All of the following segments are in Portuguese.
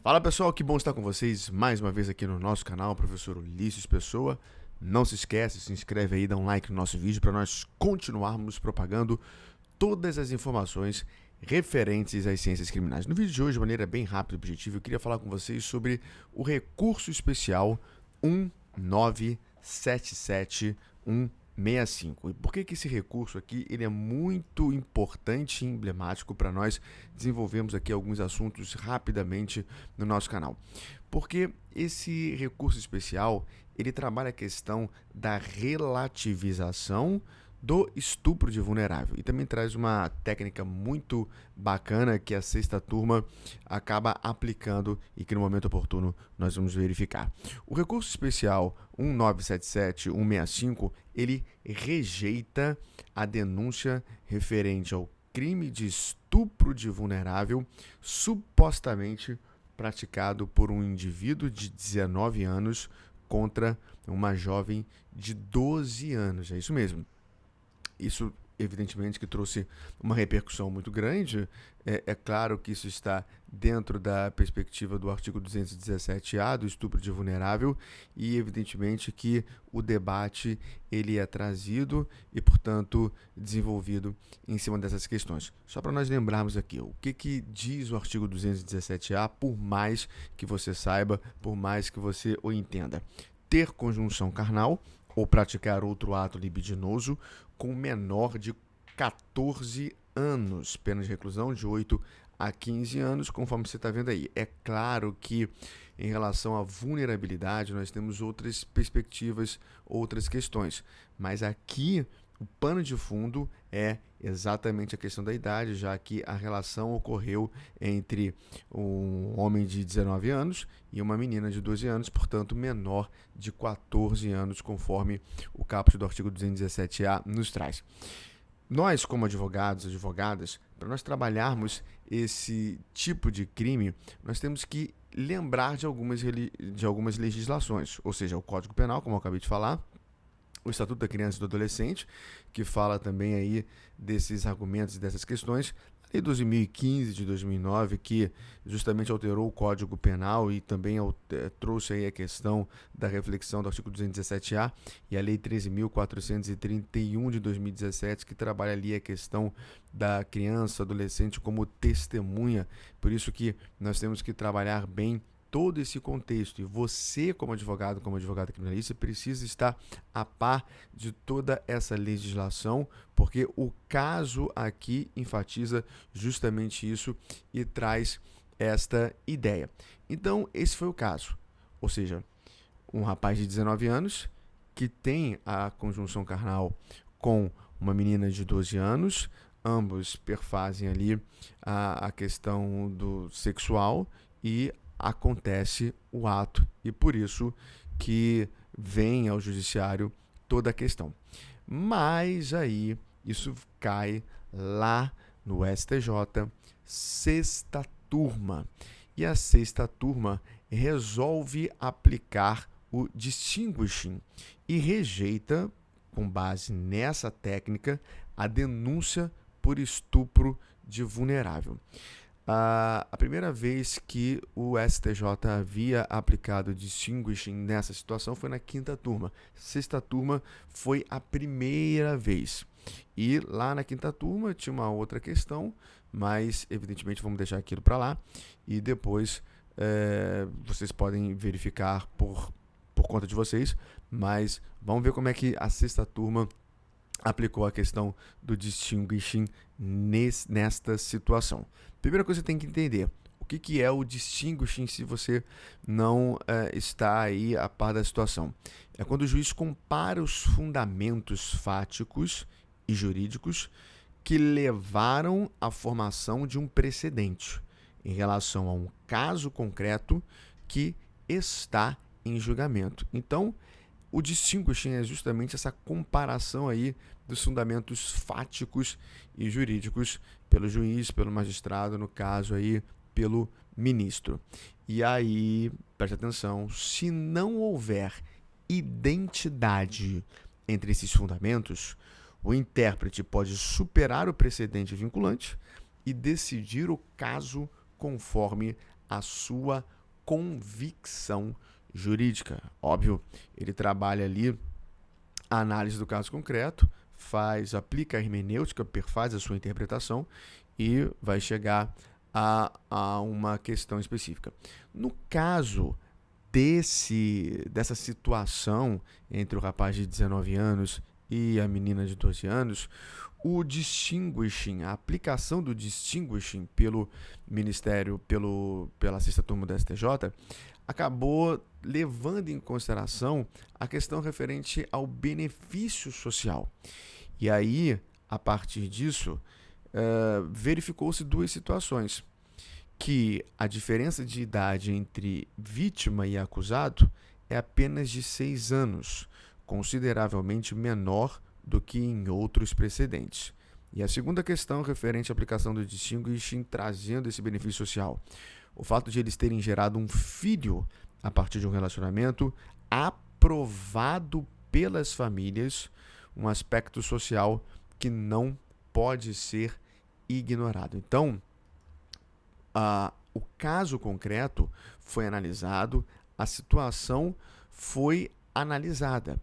Fala pessoal, que bom estar com vocês mais uma vez aqui no nosso canal, professor Ulisses Pessoa. Não se esquece, se inscreve aí, dá um like no nosso vídeo para nós continuarmos propagando todas as informações referentes às ciências criminais. No vídeo de hoje, de maneira bem rápida e objetiva, eu queria falar com vocês sobre o recurso especial 1977165. E por que esse recurso aqui ele é muito importante e emblemático para nós desenvolvermos aqui alguns assuntos rapidamente no nosso canal? Porque esse recurso especial ele trabalha a questão da relativização do estupro de vulnerável e também traz uma técnica muito bacana que a sexta turma acaba aplicando e que no momento oportuno nós vamos verificar. O recurso especial 1977165 ele rejeita a denúncia referente ao crime de estupro de vulnerável supostamente praticado por um indivíduo de 19 anos contra uma jovem de 12 anos. É isso mesmo. Isso, evidentemente, que trouxe uma repercussão muito grande. É claro que isso está dentro da perspectiva do artigo 217-A, do estupro de vulnerável, e, evidentemente, que o debate ele é trazido e, portanto, desenvolvido em cima dessas questões. Só para nós lembrarmos aqui, o que diz o artigo 217-A, por mais que você saiba, por mais que você o entenda. Ter conjunção carnal ou praticar outro ato libidinoso com menor de 14 anos, pena de reclusão de 8 a 15 anos, conforme você está vendo aí. É claro que em relação à vulnerabilidade nós temos outras perspectivas, outras questões, mas aqui o pano de fundo é exatamente a questão da idade, já que a relação ocorreu entre um homem de 19 anos e uma menina de 12 anos, portanto menor de 14 anos, conforme o caput do artigo 217-A nos traz. Nós, como advogados, advogadas, para nós trabalharmos esse tipo de crime, nós temos que lembrar de algumas legislações, ou seja, o Código Penal, como eu acabei de falar, o Estatuto da Criança e do Adolescente, que fala também aí desses argumentos e dessas questões, a Lei 2015 de 2009, que justamente alterou o Código Penal e também trouxe aí a questão da reflexão do artigo 217-A, e a Lei 13.431 de 2017, que trabalha ali a questão da criança, adolescente como testemunha. Por isso que nós temos que trabalhar bem todo esse contexto, e você como advogado criminalista precisa estar a par de toda essa legislação, porque o caso aqui enfatiza justamente isso e traz esta ideia. Então esse foi o caso, ou seja, um rapaz de 19 anos que tem a conjunção carnal com uma menina de 12 anos, ambos perfazem ali a questão do sexual e acontece o ato, e por isso que vem ao judiciário toda a questão. Mas aí isso cai lá no STJ, sexta turma, e a sexta turma resolve aplicar o distinguishing e rejeita, com base nessa técnica, a denúncia por estupro de vulnerável. A primeira vez que o STJ havia aplicado distinguishing nessa situação foi na quinta turma. Sexta turma foi a primeira vez. E lá na quinta turma tinha uma outra questão, mas evidentemente vamos deixar aquilo para lá. E depois vocês podem verificar por conta de vocês, mas vamos ver como é que a sexta turma aplicou a questão do distinguishing nesta situação. Primeira coisa que você tem que entender, o que é o distinguishing se você não está aí a par da situação. É quando o juiz compara os fundamentos fáticos e jurídicos que levaram à formação de um precedente em relação a um caso concreto que está em julgamento. Então, o distinguishing é justamente essa comparação aí dos fundamentos fáticos e jurídicos pelo juiz, pelo magistrado, no caso aí, pelo ministro. E aí, preste atenção, se não houver identidade entre esses fundamentos, o intérprete pode superar o precedente vinculante e decidir o caso conforme a sua convicção jurídica. Óbvio, ele trabalha ali a análise do caso concreto, aplica a hermenêutica, perfaz a sua interpretação e vai chegar a uma questão específica. No caso dessa situação entre o rapaz de 19 anos e a menina de 12 anos, o distinguishing, a aplicação do distinguishing pelo Ministério, pela sexta turma do STJ, acabou levando em consideração a questão referente ao benefício social. E aí, a partir disso, verificou-se duas situações, que a diferença de idade entre vítima e acusado é apenas de 6 anos, consideravelmente menor do que em outros precedentes. E a segunda questão, referente à aplicação do distinguishing, trazendo esse benefício social. O fato de eles terem gerado um filho a partir de um relacionamento aprovado pelas famílias, um aspecto social que não pode ser ignorado. Então, o caso concreto foi analisado, a situação foi analisada.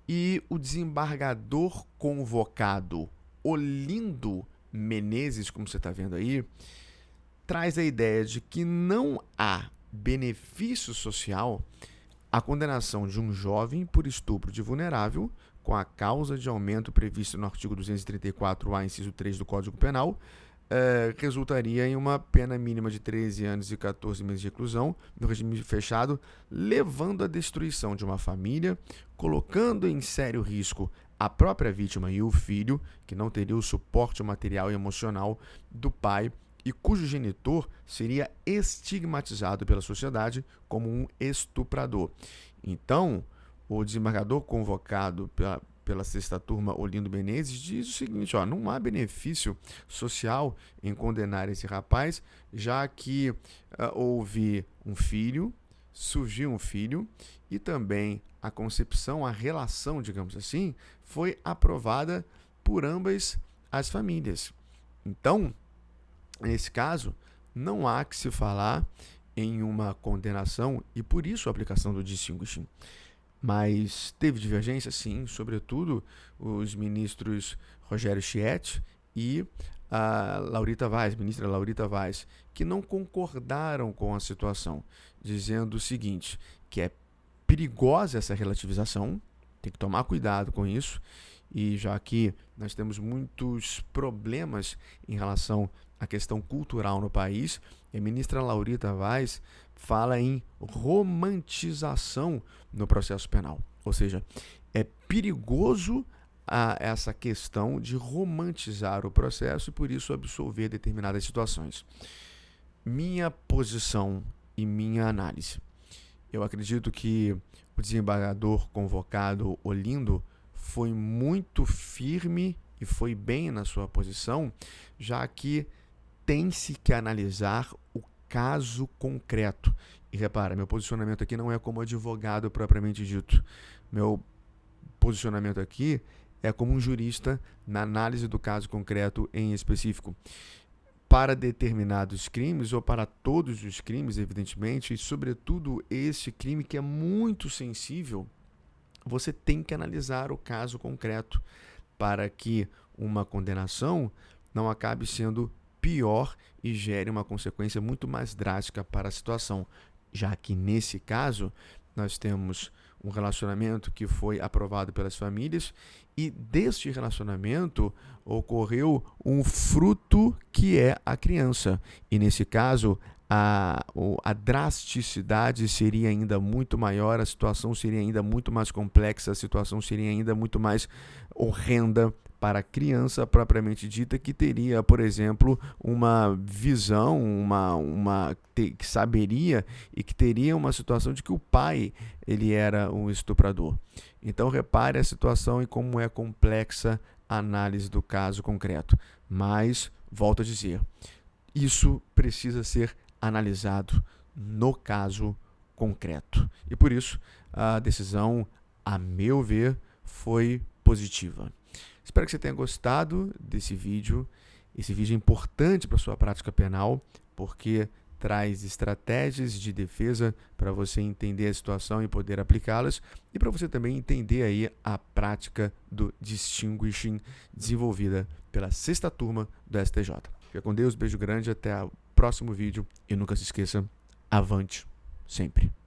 E o desembargador convocado Olindo Menezes, como você está vendo aí, traz a ideia de que não há benefício social à condenação de um jovem por estupro de vulnerável, com a causa de aumento previsto no artigo 234-A, inciso 3 do Código Penal, resultaria em uma pena mínima de 13 anos e 14 meses de reclusão no regime fechado, levando à destruição de uma família, colocando em sério risco a própria vítima e o filho, que não teria o suporte material e emocional do pai e cujo genitor seria estigmatizado pela sociedade como um estuprador. Então, o desembargador convocado pela sexta turma, Olindo Menezes, diz o seguinte: não há benefício social em condenar esse rapaz, já que houve um filho, surgiu um filho, e também a concepção, a relação, digamos assim, foi aprovada por ambas as famílias. Então, nesse caso, não há que se falar em uma condenação e, por isso, a aplicação do distinguishing. Mas teve divergência, sim, sobretudo os ministros Rogério Schietti e a ministra Laurita Vaz, que não concordaram com a situação, dizendo o seguinte, que é perigosa essa relativização, tem que tomar cuidado com isso, e já que nós temos muitos problemas em relação à questão cultural no país, a ministra Laurita Vaz fala em romantização no processo penal. Ou seja, é perigoso essa questão de romantizar o processo e, por isso, absolver determinadas situações. Minha posição e minha análise. Eu acredito que o desembargador convocado Olindo foi muito firme e foi bem na sua posição, já que tem-se que analisar o caso concreto. E repara, meu posicionamento aqui não é como advogado propriamente dito. Meu posicionamento aqui é como um jurista na análise do caso concreto em específico. Para determinados crimes, ou para todos os crimes, evidentemente, e sobretudo esse crime que é muito sensível, você tem que analisar o caso concreto para que uma condenação não acabe sendo pior e gere uma consequência muito mais drástica para a situação, já que nesse caso nós temos um relacionamento que foi aprovado pelas famílias e deste relacionamento ocorreu um fruto que é a criança. E nesse caso a drasticidade seria ainda muito maior, a situação seria ainda muito mais complexa, a situação seria ainda muito mais horrenda para a criança propriamente dita, que teria, por exemplo, uma visão, que saberia e que teria uma situação de que o pai ele era um estuprador. Então repare a situação e como é complexa a análise do caso concreto. Mas, volto a dizer, isso precisa ser analisado no caso concreto. E por isso, a decisão, a meu ver, foi positiva. Espero que você tenha gostado desse vídeo. Esse vídeo é importante para a sua prática penal, porque traz estratégias de defesa para você entender a situação e poder aplicá-las, e para você também entender aí a prática do Distinguishing desenvolvida pela 6ª turma do STJ. Fica com Deus, beijo grande, até o próximo vídeo e nunca se esqueça, avante sempre!